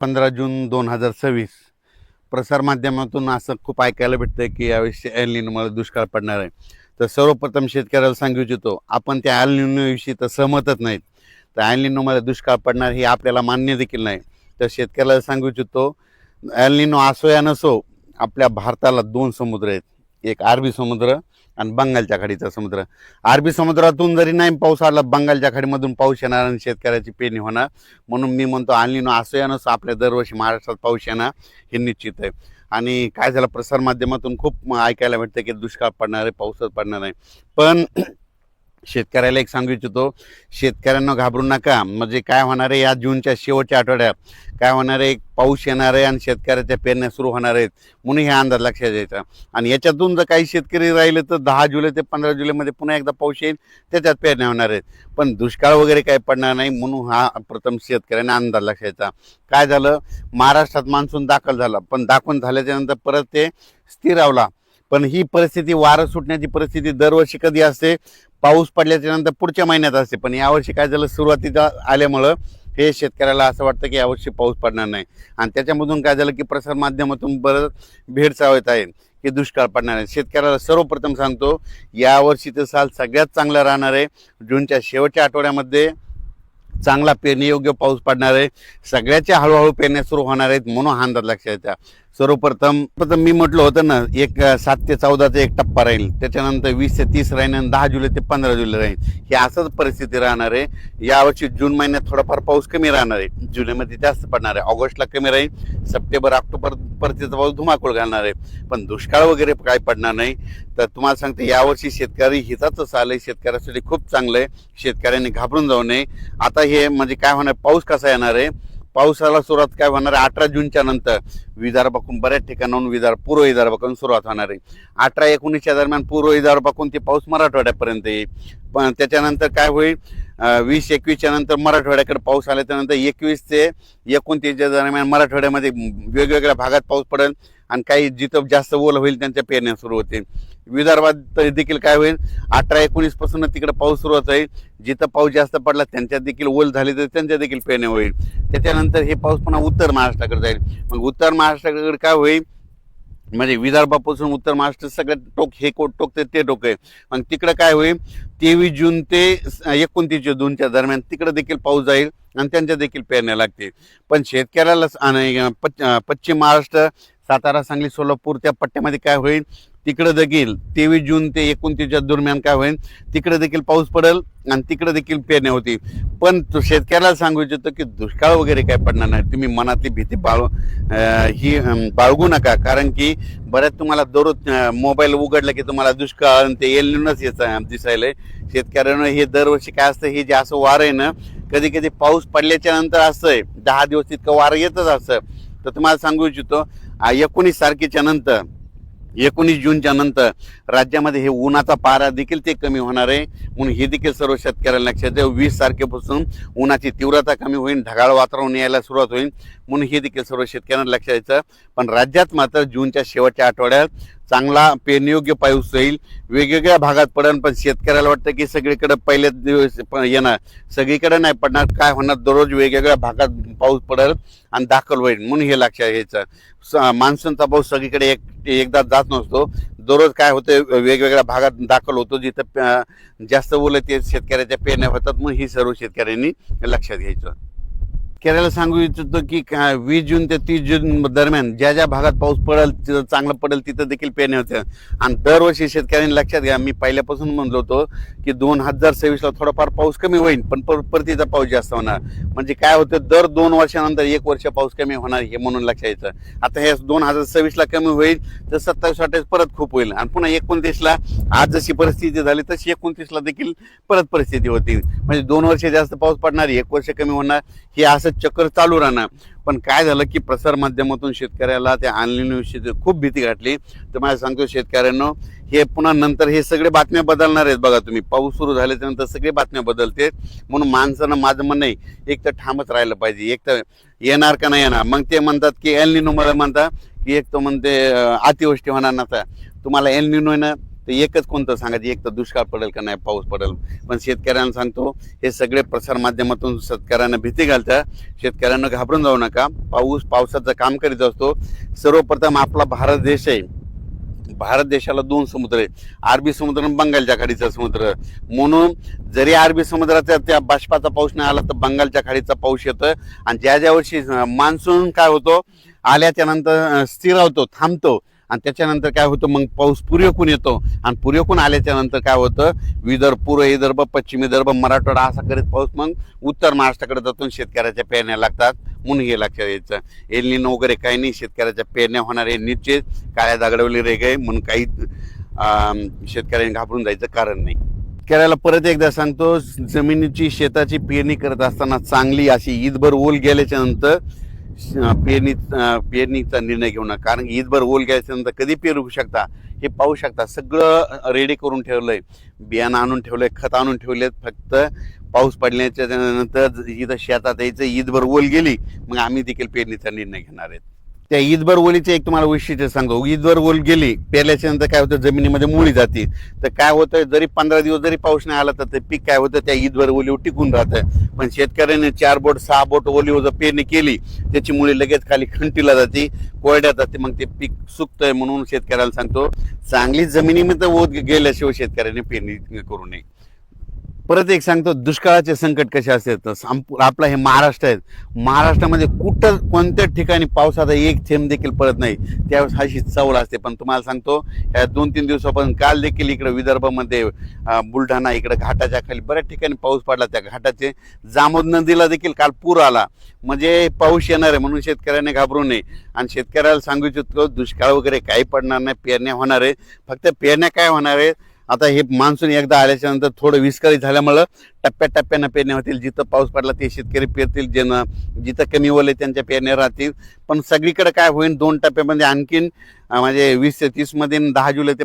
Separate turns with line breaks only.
15 जून 2026 प्रसारमाध्यमातून असं खूप ऐकायला भेटतं की यावेळी एल निनोमुळे दुष्काळ पडणार आहे. तर सर्वप्रथम शेतकऱ्याला सांगू इच्छितो, आपण त्या एल निनोविषयी तर सहमतच नाहीत. तर एल निनोमुळे दुष्काळ पडणार हे आपल्याला मान्य देखील नाही. तर शेतकऱ्याला सांगू इच्छितो, एल निनो असो या नसो, आपल्या भारताला 2 समुद्र आहेत. एक अरबी समुद्र आणि बंगालच्या खाडीचा समुद्र. अरबी समुद्रातून जरी नाही पाऊस आला, बंगालच्या खाडीमधून पाऊस येणार आणि शेतकऱ्याची पेरणी होणार. म्हणून मी म्हणतो एल निनो असो या नसो, आपल्या दरवर्षी महाराष्ट्रात पाऊस येणार हे निश्चित आहे. आणि काय झालं, प्रसारमाध्यमातून खूप ऐकायला भेटतं की दुष्काळ पडणार आहे, पाऊसच पडणार नाही. पण शेतकऱ्याला एक सांगू इच्छितो, शेतकऱ्यांना घाबरू नका. म्हणजे काय होणार आहे, या जूनच्या शेवटच्या आठवड्यात काय होणार आहे, पाऊस येणार आहे आणि शेतकऱ्याच्या पेरण्या सुरू होणार आहेत. म्हणून हे अंदाज लक्षात द्यायचा. आणि याच्यातून जर काही शेतकरी राहिले तर 10 जुलै ते 15 जुलैमध्ये पुन्हा एकदा पाऊस येईल, त्याच्यात पेरण्या होणार आहेत. पण दुष्काळ वगैरे काही पडणार नाही. म्हणून हा प्रथम शेतकऱ्यांना अंदाज लक्षायचा. काय झालं, महाराष्ट्रात मान्सून दाखल झाला, पण दाखवून झाल्याच्या नंतर परत ते स्थिरावला. पण ही परिस्थिती, वारं सुटण्याची परिस्थिती दरवर्षी कधी असते, पाऊस पडल्याच्या नंतर पुढच्या महिन्यात असते. पण यावर्षी काय झालं, सुरुवातीला आल्यामुळं हे शेतकऱ्याला असं वाटतं की यावर्षी पाऊस पडणार नाही. आणि त्याच्यामधून काय झालं की प्रसारमाध्यमातून बरंच भेडसावत आहे की दुष्काळ पडणार आहे. शेतकऱ्याला सर्वप्रथम सांगतो, यावर्षीचं साल सगळ्यात चांगलं राहणार आहे. जूनच्या शेवटच्या आठवड्यामध्ये चांगला पेरणीयोग्य पाऊस पडणार आहे. सगळ्याच्या हळूहळू पेरण्या सुरू होणार आहेत. म्हणून हा अंदाज लक्षात येतात. सर्वप्रथम मी म्हटलं होतं ना, एक 7 ते 14चा एक टप्पा राहील, त्याच्यानंतर 20 ते 30 राहील आणि 10 जुलै ते 15 जुलै राहील. ही असंच परिस्थिती राहणार आहे. यावर्षी जून महिन्यात थोडाफार पाऊस कमी राहणार आहे, जुलैमध्ये जास्त पडणार आहे, ऑगस्टला कमी राहील, सप्टेंबर ऑक्टोबर परतीचा पाऊस धुमाकूळ घालणार आहे. पण दुष्काळ वगैरे काय पडणार नाही. तर तुम्हाला सांगते, यावर्षी शेतकरी हिताचं साल आहे, शेतकऱ्यासाठी खूप चांगलं आहे. शेतकऱ्यांनी घाबरून जाऊ नये. आता हे म्हणजे काय होणार, पाऊस कसा येणार आहे, पावसाला सुरुवात काय होणार आहे, 18 जूनच्या नंतर विदर्भाकडून बऱ्याच ठिकाणाहून पूर्व विदर्भाकडून सुरुवात होणार आहे. 18-19च्या दरम्यान पूर्व विदर्भाकडून ते पाऊस मराठवाड्यापर्यंत येईल. पण त्याच्यानंतर काय होईल, 20-21च्या नंतर मराठवाड्याकडे पाऊस आल्याच्यानंतर 21 ते 29च्या दरम्यान मराठवाड्यामध्ये वेगवेगळ्या भागात पाऊस पडेल. आणि काही जिथं जास्त ओल होईल त्यांच्या पेरण्या सुरू होतील. विदर्भात देखील काय होईल, 18-19 पासून तिकडे पाऊस सुरुवात होईल. जिथं पाऊस जास्त पडला त्यांच्यात देखील ओल झाली तर त्यांच्या देखील पेरण्या होईल. त्याच्यानंतर हे पाऊस पुन्हा उत्तर महाराष्ट्राकडे जाईल. मग उत्तर महाराष्ट्राकडे काय होईल, म्हणजे विदर्भापासून उत्तर महाराष्ट्र सगळं टोक, हे टोक ते टोक आहे. मग तिकडं काय होईल, 23 जून ते 29 जूनच्या दरम्यान तिकडं देखील पाऊस जाईल आणि त्यांच्या देखील पेरण्या लागतील. पण शेतकऱ्याला पश्चिम महाराष्ट्र, सातारा, सांगली, सोलापूर त्या पट्ट्यामध्ये काय होईल, तिकडं देखील 23 जून ते 29च्या दरम्यान काय होईल, तिकडे देखील पाऊस पडेल आणि तिकडे देखील पेरण्या होती. पण तो शेतकऱ्याला सांगू इच्छितो की दुष्काळ वगैरे काय पडणार नाही. तुम्ही मनातली भीती बाळगू नका. कारण की बऱ्याच तुम्हाला दररोज मोबाईल उघडला की तुम्हाला दुष्काळ आणि ते एल निनोच दिसायलंय. शेतकऱ्यांना हे दरवर्षी काय असतं, हे जे असं वारं आहे ना, कधी कधी पाऊस पडल्याच्या नंतर असं आहे 10 दिवस इतकं वारं येतच असं. तर तुम्हाला सांगू इच्छितो, 19 तारखेच्या नंतर, 19 जूनच्या नंतर राज्यामध्ये हे उन्हाचा पारा देखील ते कमी होणार आहे. म्हणून हे देखील सर्व शेतकऱ्यांना लक्षात द्या. 20 तारखेपासून उन्हाची तीव्रता कमी होईल, ढगाळ वातावरण यायला सुरुवात होईल. म्हणून हे देखील सर्व शेतकऱ्यांना लक्षात द्यायचं. पण राज्यात मात्र जूनच्या शेवटच्या आठवड्यात चांगला पेरणीयोग्य पाऊस होईल. वेगवेगळ्या भागात पडेल, पण शेतकऱ्याला वाटतं की सगळीकडे पहिल्याच दिवस येणार, सगळीकडे नाही पडणार. काय होणार, दररोज वेगवेगळ्या भागात पाऊस पडेल आणि दाखल होईल. म्हणून हे लक्षात घ्यायचं. मान्सूनचा पाऊस सगळीकडे एकदा जात नसतो. दररोज काय होतं, वेगवेगळ्या भागात दाखल होतो. जिथं जास्त ओलं ते शेतकऱ्याच्या पेरण्या होतात. मग ही सर्व शेतकऱ्यांनी लक्षात घ्यायचं. शेतकऱ्याला सांगू इच्छितो की 20 जून ते 30 जून दरम्यान ज्या ज्या भागात पाऊस पडेल, तिथं चांगलं पडेल, तिथं देखील पेरण्या होत्या. आणि दरवर्षी शेतकऱ्यांनी लक्षात घ्या, मी पहिल्यापासून म्हणलो होतो की 2026ला थोडाफार पाऊस कमी होईल, पण परतीचा पाऊस जास्त होणार. म्हणजे काय होतं, दर 2 वर्षानंतर 1 वर्ष पाऊस कमी होणार, हे म्हणून लक्षात यायचं. आता हे 2026ला कमी होईल तर 27-28 परत खूप होईल. आणि पुन्हा 29ला आज जशी परिस्थिती झाली तशी 29ला देखील परत परिस्थिती होती. म्हणजे 2 वर्ष जास्त पाऊस पडणार, 1 वर्ष कमी होणार, हे असं चक्कर चालू राहणार. पण काय झालं की प्रसार माध्यमातून शेतकऱ्याला त्या एल निनोविषयी खूप भीती घातली. तर मला सांगतो शेतकऱ्यांना, हे पुन्हा नंतर हे सगळे बातम्या बदलणार आहेत. बघा तुम्ही, पाऊस सुरू झाल्याच्यानंतर सगळे बातम्या बदलते. म्हणून माणसानं, माझं म्हणणं नाही, एक तर ठामच राहिलं पाहिजे. एक तर येणार का नाही येणार. मग ते म्हणतात की एल निनो, मला म्हणतात की एक तर म्हणते अतिवृष्टी होणार नसा. तुम्हाला एल निनो आहे ना, तर एकच कोणतं सांगायचं, एक तर दुष्काळ पडेल का नाही पाऊस पडेल. पण शेतकऱ्यांना सांगतो, हे सगळे प्रसार माध्यमातून शेतकऱ्यांना भीती घालतात. शेतकऱ्यांना घाबरून जाऊ नका. पावसाचं काम करीत असतो. सर्वप्रथम आपला भारत देश आहे. भारत देशाला 2 समुद्र आहे, अरबी समुद्र आणि बंगालच्या खाडीचा समुद्र. म्हणून जरी अरबी समुद्राचा त्या बाष्पाचा पाऊस नाही आला तर बंगालच्या खाडीचा पाऊस येतोय. आणि ज्या वर्षी मान्सून काय होतो, आल्याच्या नंतर स्थिरावतो, थांबतो, आणि त्याच्यानंतर काय होतं, मग पाऊस पूर्वेकडून येतो. आणि पूर्वेकडून आल्याच्या नंतर काय होतं, विदर्भ, पूर्व विदर्भ, पश्चिम विदर्भ, मराठवाडा असा करीत पाऊस मग उत्तर महाराष्ट्राकडे जातो. शेतकऱ्याच्या पेरण्या लागतात. म्हणून हे लक्षात यायचं, एल निनो वगैरे काही नाही, शेतकऱ्याच्या पेरण्या होणार आहे निश्चित. काळ्या दगडावली रेग आहे म्हणून काही शेतकऱ्यांनी घाबरून जायचं कारण नाही. शेतकऱ्याला परत एकदा सांगतो, जमिनीची शेताची पेरणी करत असताना चांगली अशी ईदभर ओल गेल्याच्या नंतर पेरणीचा निर्णय घेऊ नका. कारण ईदभर ओल गेल्याच्या नंतर कधी पेरू शकता हे पाहू शकता. सगळं रेडी करून ठेवलंय, बियाणं आणून ठेवलंय, खत आणून ठेवलेत. फक्त पाऊस पडल्याच्या नंतर इथं शेतात यायचं, ईदभर ओल गेली मग आम्ही देखील पेरणीचा निर्णय घेणार आहेत. त्या ईदभर ओलीचे एक तुम्हाला वैशिष्ट्य सांगतो. ईदभर ओल गेली, पेरल्याच्या नंतर काय होतं, जमिनीमध्ये मुळी जाते. तर काय होतं, जरी 15 दिवस जरी पाऊस नाही आला तर ते पीक काय होतं, त्या ईदभर ओलीवर टिकून राहतं. पण शेतकऱ्याने 4 बोट 6 बोट ओलीवर जर पेरणी केली, त्याची मुळी लगेच खाली खंटीला जाते, कोरड्यात जाते, मग ते पीक सुकतंय. म्हणून शेतकऱ्याला सांगतो, चांगली जमिनीमध्ये ओत गेल्याशिवाय शेतकऱ्याने पेरणी करू नये. परत एक सांगतो, दुष्काळाचे संकट कसे असते तर आपला हे महाराष्ट्र आहे. महाराष्ट्रामध्ये कुठं कोणत्याच ठिकाणी पावसाचा एक थेंब देखील पडत नाही. त्यावेळेस अशी चवळ असते. पण तुम्हाला सांगतो, ह्या 2-3 दिवसापासून काल देखील इकडे विदर्भामध्ये बुलढाणा इकडे घाटाच्या खाली बऱ्याच ठिकाणी पाऊस पडला. त्या घाटाचे जामोद नदीला देखील काल पूर आला. म्हणजे पाऊस येणार आहे म्हणून शेतकऱ्याने घाबरू नये. आणि शेतकऱ्याला सांगू इच्छितो, दुष्काळ वगैरे काही पडणार नाही, पेरण्या होणार आहे. फक्त पेरण्या काय होणार आहे, आता हे मान्सून एकदा आल्याच्या नंतर थोडं विस्कळीत झाल्यामुळं टप्प्याटप्प्यानं पेरण्या होतील. जिथं पाऊस पडला ते शेतकरी पेरतील, जिथं कमी ओले त्यांच्या पेरण्या राहतील. पण सगळीकडे काय होईल, 2 टप्प्यामध्ये आणखीन म्हणजे 20 ते 30 मध्ये 10 जुलै ते